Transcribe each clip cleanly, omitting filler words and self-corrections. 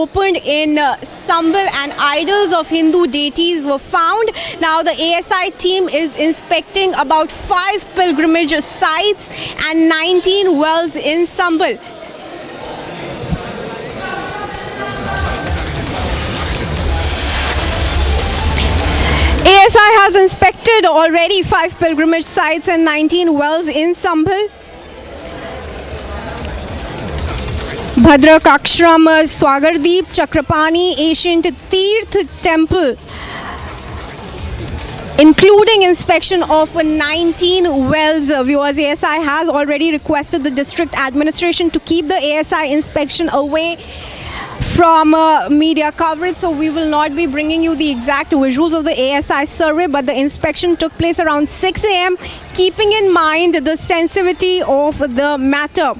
opened in Sambal and idols of Hindu deities were found. Now the ASI team is inspecting about 5 pilgrimage sites and 19 wells in Sambal. ASI has inspected already 5 pilgrimage sites and 19 wells in Sambal. Bhadrak Akshram, Swagardeep, Chakrapani, Ancient Tirth Temple, including inspection of 19 wells. Viewers, ASI has already requested the district administration to keep the ASI inspection away from media coverage, so we will not be bringing you the exact visuals of the ASI survey, but the inspection took place around 6 a.m. keeping in mind the sensitivity of the matter.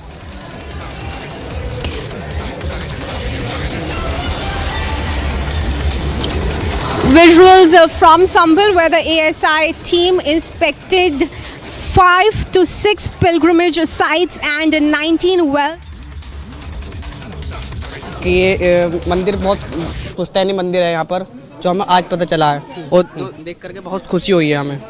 Visuals from Sambal, where the ASI team inspected 5 to 6 pilgrimage sites and 19 wells. कि ये मंदिर बहुत पुश्तैनी मंदिर है यहाँ पर, जो हमें आज पता चला है और देख करके बहुत खुशी हुई है हमें।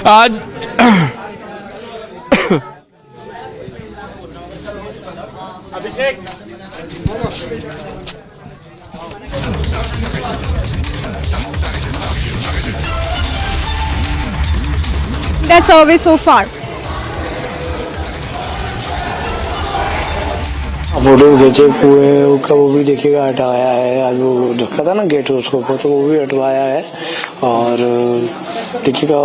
आज अभिषेक The survey so far. Photo खींचे कुएं का वो भी देखिएगा, हटाया है। आज वो रखा था ना गेट उसको, तो वो भी हटवाया है। और देखिएगा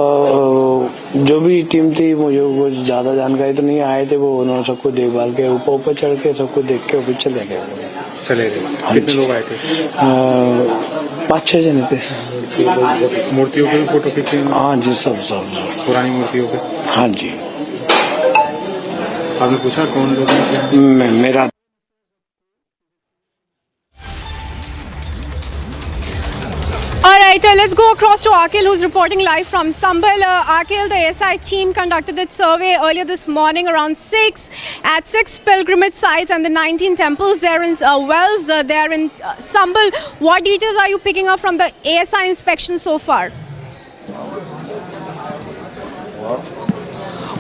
जो भी टीम थी, मुझे कुछ ज्यादा जानकारी तो नहीं, आए थे वो, उन्होंने सबको देखभाल के ऊपर चढ़ के सबको देख के फिर चले गए। कितने लोग आए थे? 5-6 जने थे। मूर्तियों के भी फोटो खींचे? हाँ जी, सब पुरानी मूर्तियों के। हाँ जी। आपने पूछा कौन लोग हैं? मेरा Alright, let's go across to Akil, who's reporting live from Sambal. Akil, the ASI team conducted its survey earlier this morning around 6 at 6 pilgrimage sites and the 19 temples there in wells there in Sambal. What details are you picking up from the ASI inspection so far?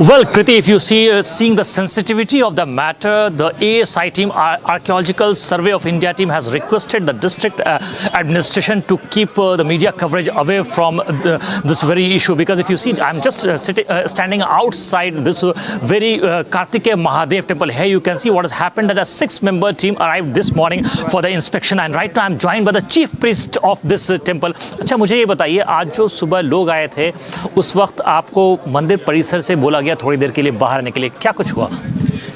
Well, Kriti, if you see, seeing the sensitivity of the matter, the ASI team, Archaeological Survey of India team, has requested the district administration to keep the media coverage away from this very issue. Because if you see, I'm just standing outside this very Kartikeya Mahadev temple. Here you can see what has happened, that a 6-member team arrived this morning for the inspection, and right now I'm joined by the chief priest of this temple. अच्छा, मुझे ये बताइए, आज जो सुबह लोग आए थे, उस वक्त आपको मंदिर परिसर से बोला थोड़ी देर के लिए बाहर आने के लिए, क्या कुछ हुआ?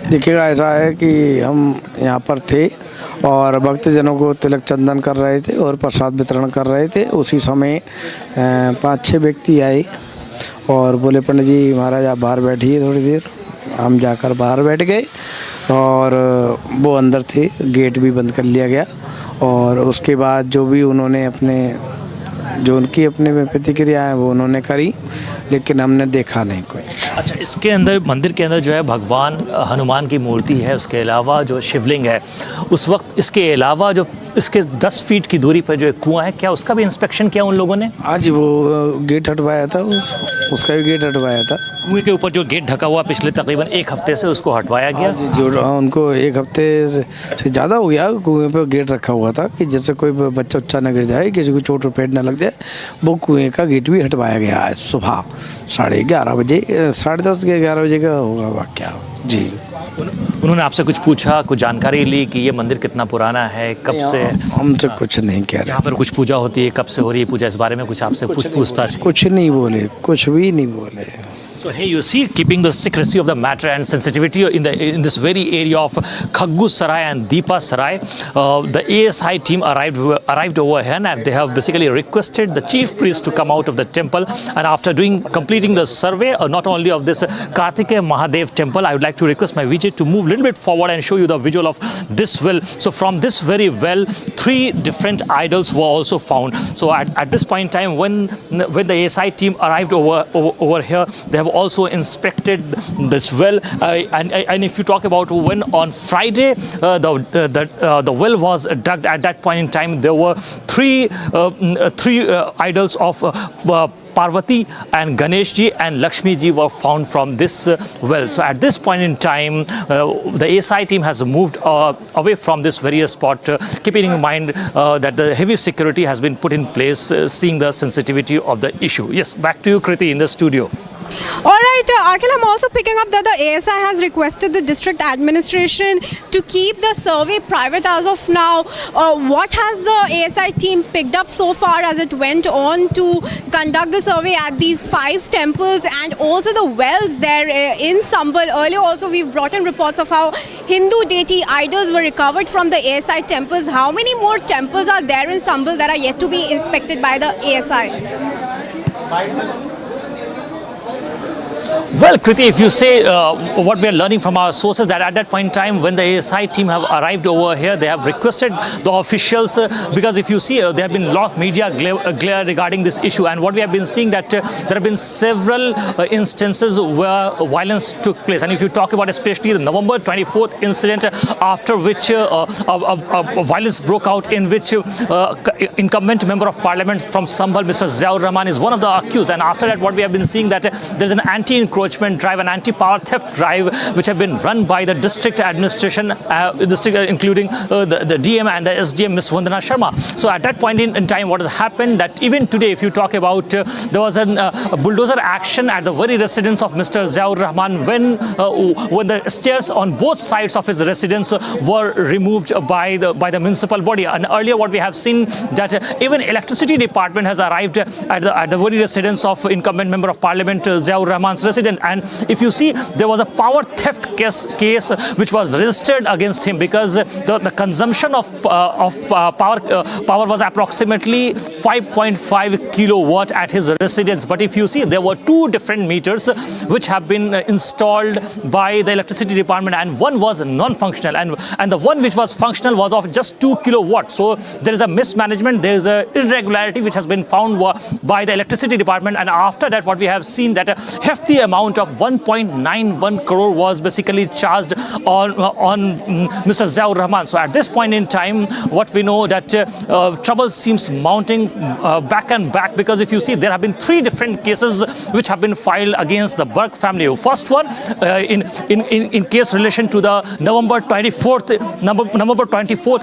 देखिएगा, ऐसा है कि हम यहाँ पर थे और भक्तजनों को तिलक चंदन कर रहे थे और प्रसाद वितरण कर रहे थे। उसी समय 5-6 व्यक्ति आए और बोले, पंडित जी महाराज आप बाहर बैठिए थोड़ी देर। हम जाकर बाहर बैठ गए और वो अंदर थे, गेट भी बंद कर लिया गया। और उसके बाद जो भी उन्होंने जो उनकी अपने प्रतिक्रिया है वो उन्होंने करी, लेकिन हमने देखा नहीं कोई। अच्छा, इसके अंदर, मंदिर के अंदर जो है भगवान हनुमान की मूर्ति है, उसके अलावा जो शिवलिंग है, उस वक्त इसके अलावा जो इसके 10 फीट की दूरी पर जो एक कुआं है, क्या उसका भी इंस्पेक्शन किया उन लोगों ने? हाँ जी, वो गेट हटवाया था, उसका भी गेट हटवाया था। कुएं के ऊपर जो गेट ढका हुआ पिछले तकरीबन 1 हफ्ते से, उसको हटवाया गया? जी, जो उनको 1 हफ्ते से ज़्यादा हो गया, कुएं पर गेट रखा हुआ था कि जैसे कोई बच्चा उच्चा न गिर जाए, किसी को चोट पेट न लग जाए। वो कुएं का गेट भी हटवाया गया है। सुबह 11:30 बजे, 10:30 के 11 बजे का होगा वाकया जी। उन्होंने आपसे कुछ पूछा, कुछ जानकारी ली कि ये मंदिर कितना पुराना है, कब से? हमसे कुछ नहीं कह रहे। यहाँ पर कुछ पूजा होती है, कब से हो रही है पूजा, इस बारे में कुछ आपसे कुछ पूछताछ? कुछ नहीं बोले, कुछ भी नहीं बोले। So here you see, keeping the secrecy of the matter and sensitivity in this very area of Khaggu Sarai and Deepa Sarai, the ASI team arrived over here, and they have basically requested the chief priest to come out of the temple. And after completing the survey, not only of this Kartikeya Mahadev temple, I would like to request my Vijay to move a little bit forward and show you the visual of this well. So from this very well, 3 different idols were also found. So at this point in time, when the ASI team arrived over here, they have also inspected this well. And if you talk about when on Friday the well was dug, at that point in time there were three idols of Parvati and Ganeshji and Lakshmiji were found from this well. So at this point in time, the ASI team has moved away from this very spot, keeping in mind that the heavy security has been put in place, seeing the sensitivity of the issue. Yes, back to you, Kriti, in the studio. All right, Akhil, I'm also picking up that the ASI has requested the district administration to keep the survey private as of now. What has the ASI team picked up so far as it went on to conduct the survey at these 5 temples and also the wells there in Sambal? Earlier also we've brought in reports of how Hindu deity idols were recovered from the ASI temples. How many more temples are there in Sambal that are yet to be inspected by the ASI? Well, Kriti, if you say what we are learning from our sources, that at that point in time when the ASI team have arrived over here, they have requested the officials, because if you see there have been a lot of media glare regarding this issue, and what we have been seeing that there have been several instances where violence took place. And if you talk about especially the November 24th incident, after which violence broke out, in which incumbent member of parliament from Sambal, Mr. Ziaur Rahman, is one of the accused. And after that, what we have been seeing that there's an anti-encroachment drive, an anti-power theft drive, which have been run by the district administration, including the DM and the SDM, Ms. Vandana Sharma. So at that point in time, what has happened that even today, if you talk about, there was a bulldozer action at the very residence of Mr. Ziaur Rahman when the stairs on both sides of his residence were removed by the municipal body. And earlier, what we have seen that even electricity department has arrived at the very residence of incumbent member of parliament Ziaur Rahman's resident. And if you see, there was a power theft case which was registered against him, because the consumption of power was approximately 5.5 kilowatt at his residence. But if you see, there were 2 different meters which have been installed by the electricity department, and one was non-functional, and the one which was functional was of just 2 kilowatt. So there is a mismanagement, there is a irregularity which has been found by the electricity department. And after that, what we have seen that a hefty amount of 1.91 crore was basically charged on Mr. Ziaur Rahman. So at this point in time, what we know that trouble seems mounting back and back, because if you see, there have been 3 different cases which have been filed against the Burke family. First one in case relation to the November 24th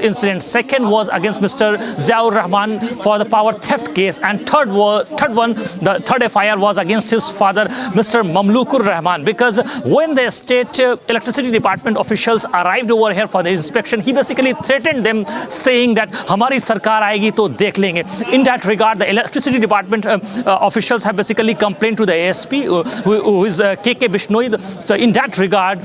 incident. Second was against Mr. Ziaur Rahman for the power theft case, and the third FIR was against his father, Mr. Mamlukur Rahman, because when the state electricity department officials arrived over here for the inspection, he basically threatened them, saying that hamari sarkar aayegi to dekh lenge. In that regard, the electricity department officials have basically complained to the ASP, who is KK Bishnoi. So in that regard,